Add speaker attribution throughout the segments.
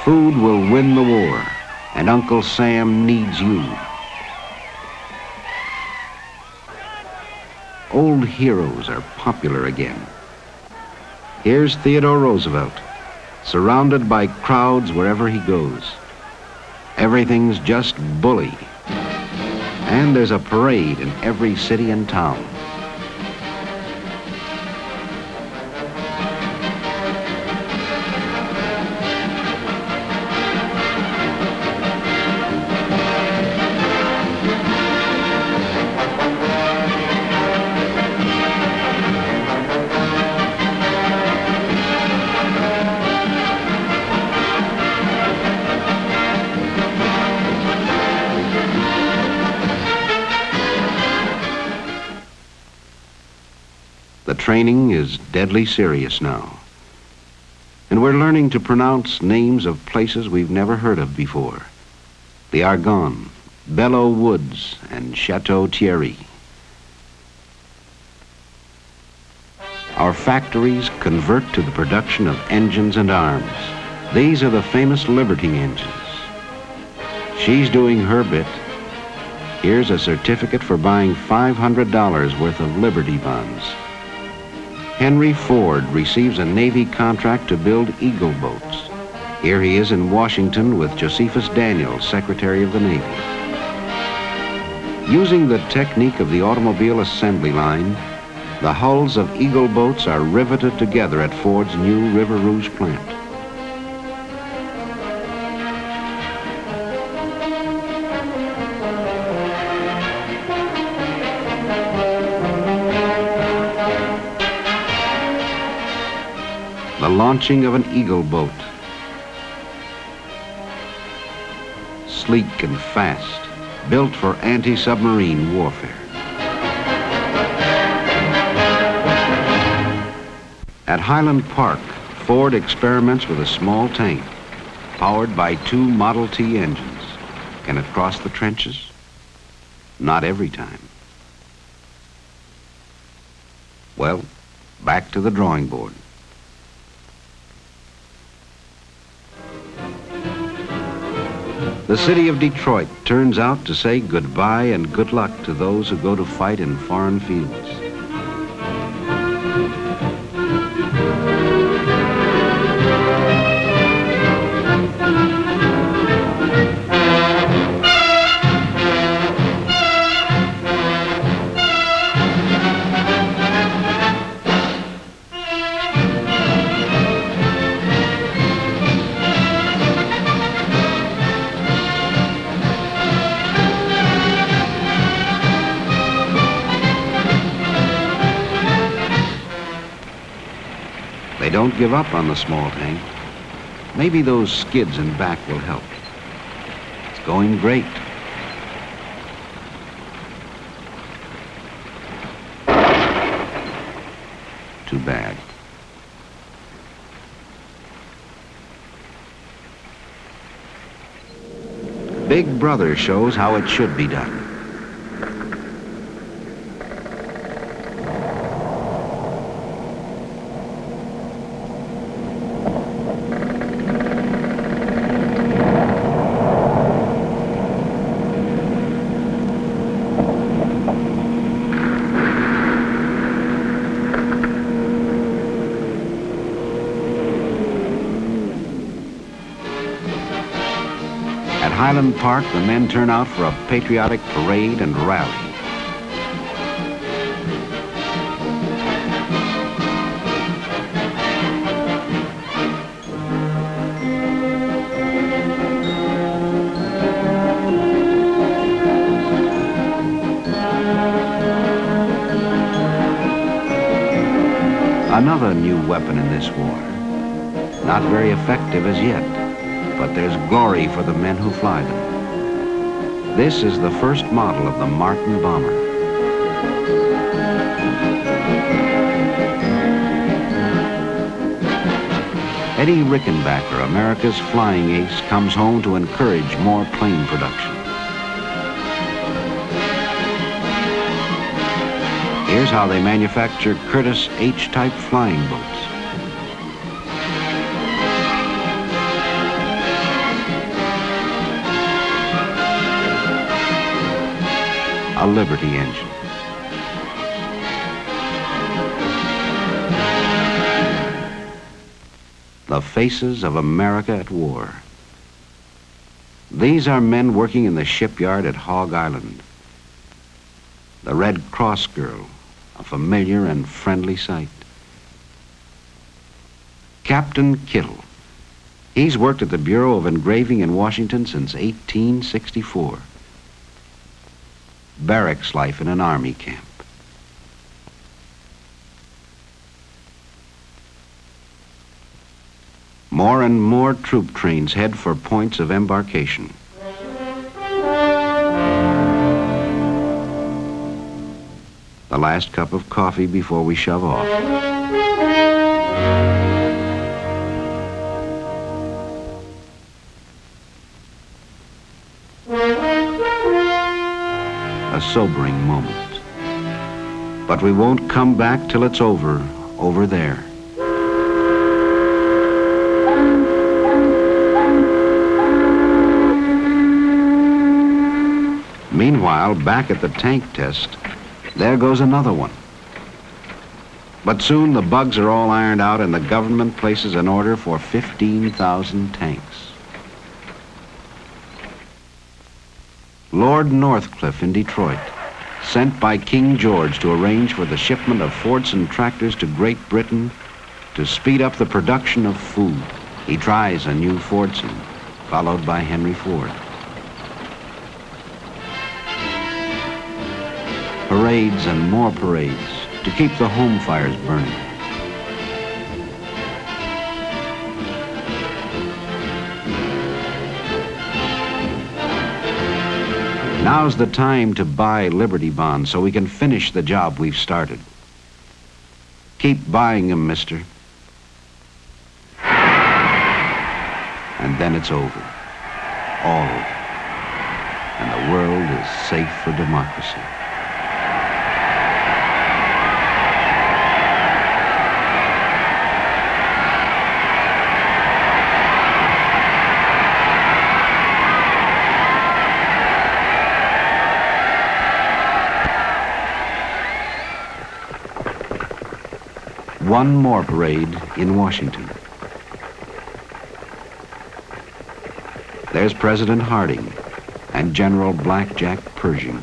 Speaker 1: Food will win the war, and Uncle Sam needs you. Old heroes are popular again. Here's Theodore Roosevelt, surrounded by crowds wherever he goes. Everything's just bully. And there's a parade in every city and town. The training is deadly serious now. And we're learning to pronounce names of places we've never heard of before. The Argonne, Belleau Woods, and Chateau Thierry. Our factories convert to the production of engines and arms. These are the famous Liberty engines. She's doing her bit. Here's a certificate for buying $500 worth of Liberty bonds. Henry Ford receives a Navy contract to build Eagle boats. Here he is in Washington with Josephus Daniels, Secretary of the Navy. Using the technique of the automobile assembly line, the hulls of Eagle boats are riveted together at Ford's new River Rouge plant. The launching of an Eagle boat. Sleek and fast, built for anti-submarine warfare. At Highland Park, Ford experiments with a small tank, powered by 2 Model T engines. Can it cross the trenches? Not every time. Well, back to the drawing board. The city of Detroit turns out to say goodbye and good luck to those who go to fight in foreign fields. They don't give up on the small tank. Maybe those skids in back will help. It's going great. Too bad. Big Brother shows how it should be done. At Highland Park, the men turn out for a patriotic parade and rally. Another new weapon in this war. Not very effective as yet, but there's glory for the men who fly them. This is the first model of the Martin bomber. Eddie Rickenbacker, America's flying ace, comes home to encourage more plane production. Here's how they manufacture Curtiss H-type flying boats. a Liberty engine. The faces of America at war. These are men working in the shipyard at Hog Island. The Red Cross girl, a familiar and friendly sight. Captain Kittle. He's worked at the Bureau of Engraving in Washington since 1864. Barracks life in an army camp. More and more troop trains head for points of embarkation. The last cup of coffee before we shove off. A sobering moment. But we won't come back till it's over there. Meanwhile, back at the tank test, there goes another one. But soon the bugs are all ironed out and the government places an order for 15,000 tanks. Lord Northcliffe in Detroit, sent by King George to arrange for the shipment of Fordson tractors to Great Britain to speed up the production of food. He tries a new Fordson, followed by Henry Ford. Parades and more parades to keep the home fires burning. Now's the time to buy Liberty bonds so we can finish the job we've started. Keep buying them, mister. And then it's over. All over. And the world is safe for democracy. One more parade in Washington. There's President Harding and General Blackjack Pershing.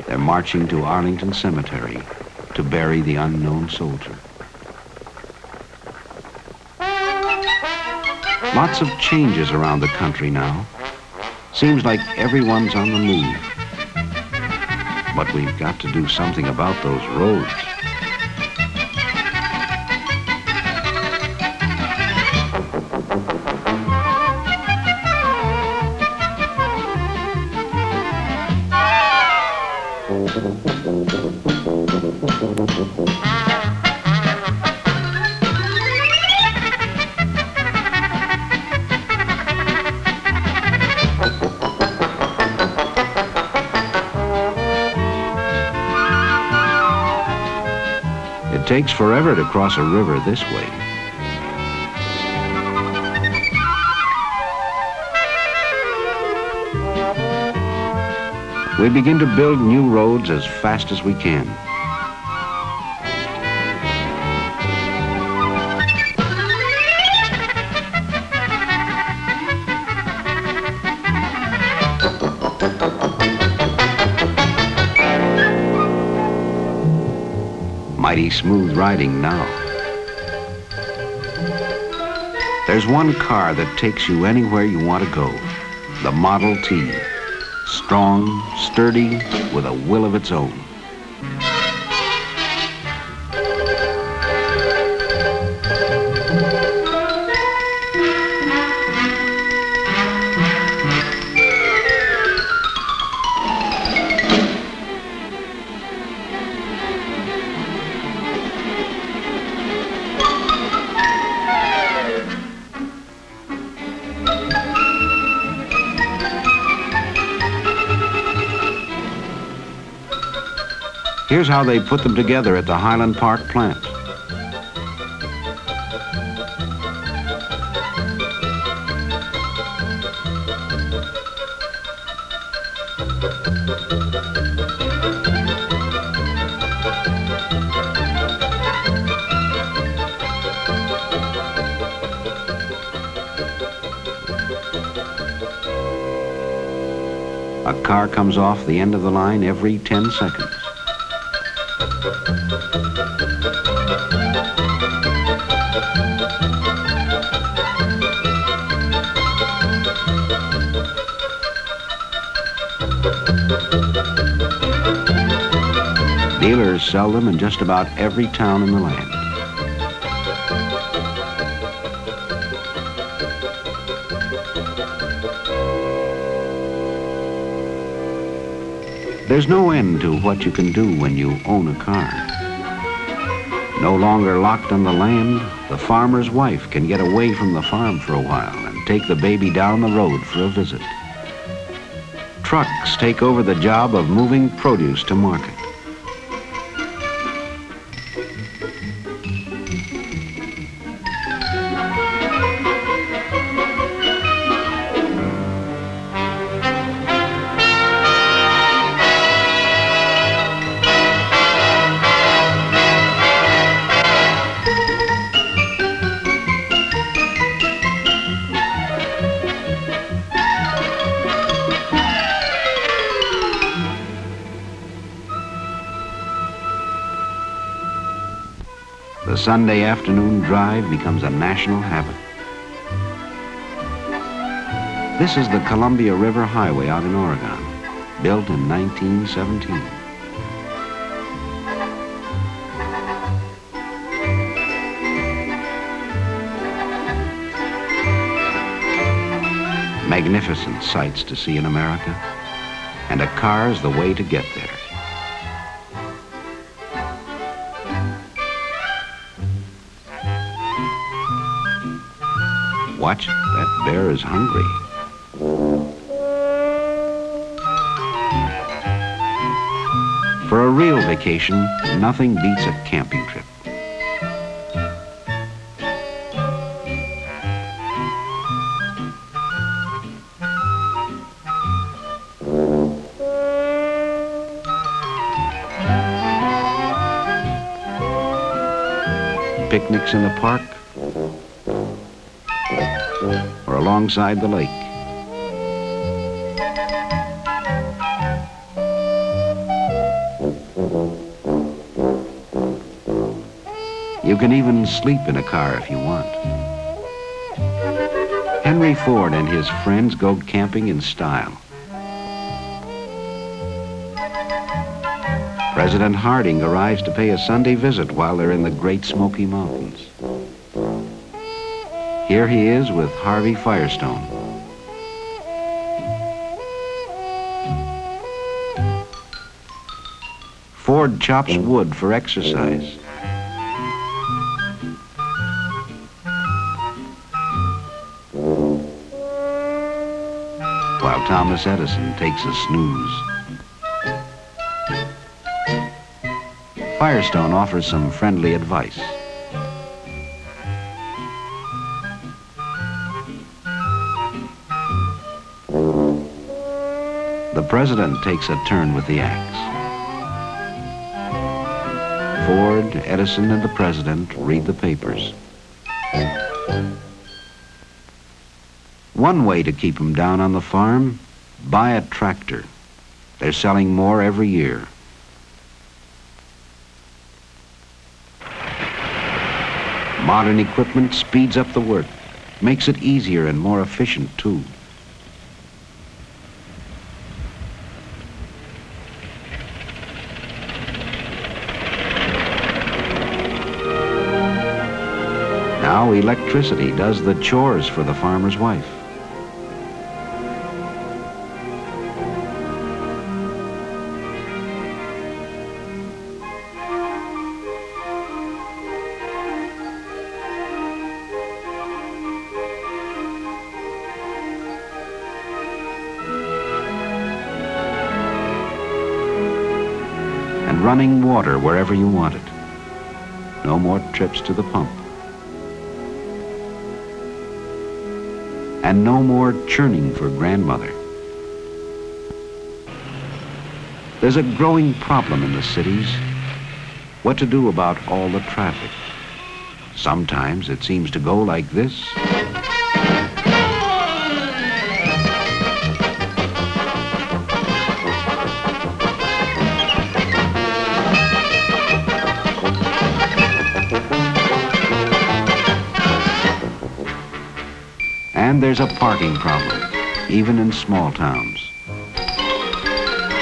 Speaker 1: They're marching to Arlington Cemetery to bury the unknown soldier. Lots of changes around the country now. Seems like everyone's on the move. But we've got to do something about those roads. It takes forever to cross a river this way. We begin to build new roads as fast as we can. Mighty smooth riding now. There's one car that takes you anywhere you want to go. The Model T. Strong, sturdy, with a will of its own. Here's how they put them together at the Highland Park plant. A car comes off the end of the line every 10 seconds. Dealers sell them in just about every town in the land. There's no end to what you can do when you own a car. No longer locked on the land, the farmer's wife can get away from the farm for a while and take the baby down the road for a visit. Trucks take over the job of moving produce to market. The Sunday afternoon drive becomes a national habit. This is the Columbia River Highway out in Oregon, built in 1917. Magnificent sights to see in America, and a car's the way to get there. Watch, that bear is hungry. For a real vacation, nothing beats a camping trip. Picnics in the park, or alongside the lake. You can even sleep in a car if you want. Henry Ford and his friends go camping in style. President Harding arrives to pay a Sunday visit while they're in the Great Smoky Mountains. Here he is with Harvey Firestone. Ford chops wood for exercise. While Thomas Edison takes a snooze. Firestone offers some friendly advice. The president takes a turn with the axe. Ford, Edison, and the president read the papers. One way to keep them down on the farm, buy a tractor. They're selling more every year. Modern equipment speeds up the work, makes it easier and more efficient too. Now electricity does the chores for the farmer's wife. And running water wherever you want it. No more trips to the pump. And no more churning for grandmother. There's a growing problem in the cities. What to do about all the traffic? Sometimes it seems to go like this. And there's a parking problem, even in small towns.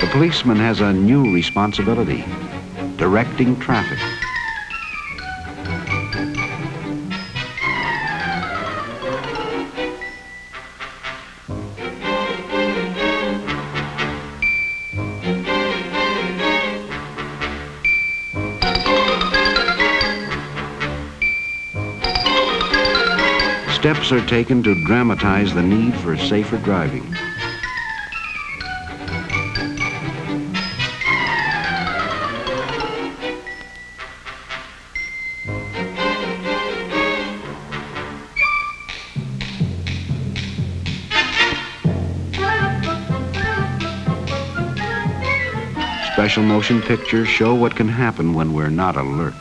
Speaker 1: The policeman has a new responsibility, directing traffic. Steps are taken to dramatize the need for safer driving. Special motion pictures show what can happen when we're not alert.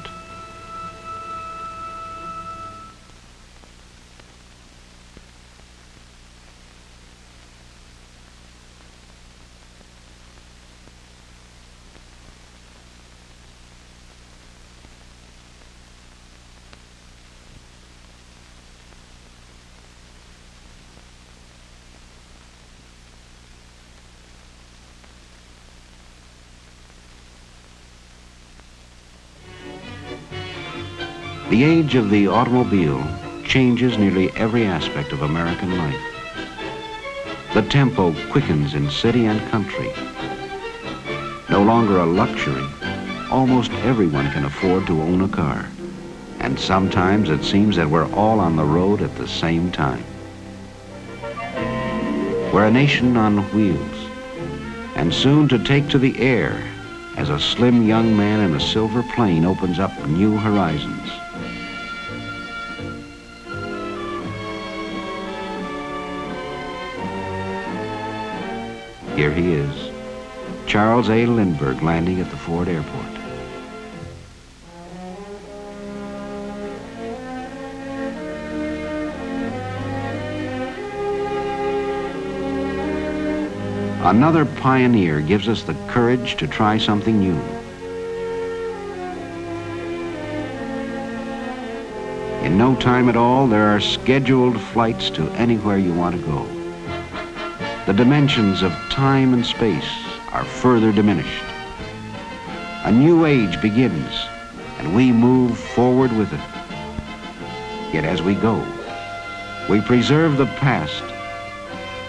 Speaker 1: The age of the automobile changes nearly every aspect of American life. The tempo quickens in city and country. No longer a luxury, almost everyone can afford to own a car. And sometimes it seems that we're all on the road at the same time. We're a nation on wheels, and soon to take to the air as a slim young man in a silver plane opens up new horizons. Here he is, Charles A. Lindbergh, landing at the Ford Airport. Another pioneer gives us the courage to try something new. In no time at all, there are scheduled flights to anywhere you want to go. The dimensions of time and space are further diminished. A new age begins, and we move forward with it. Yet as we go, we preserve the past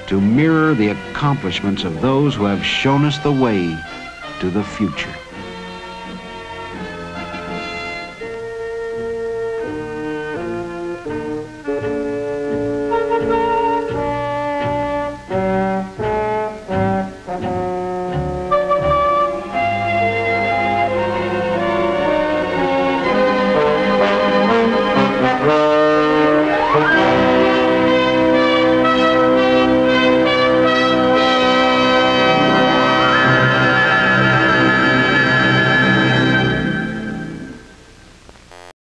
Speaker 1: to mirror the accomplishments of those who have shown us the way to the future.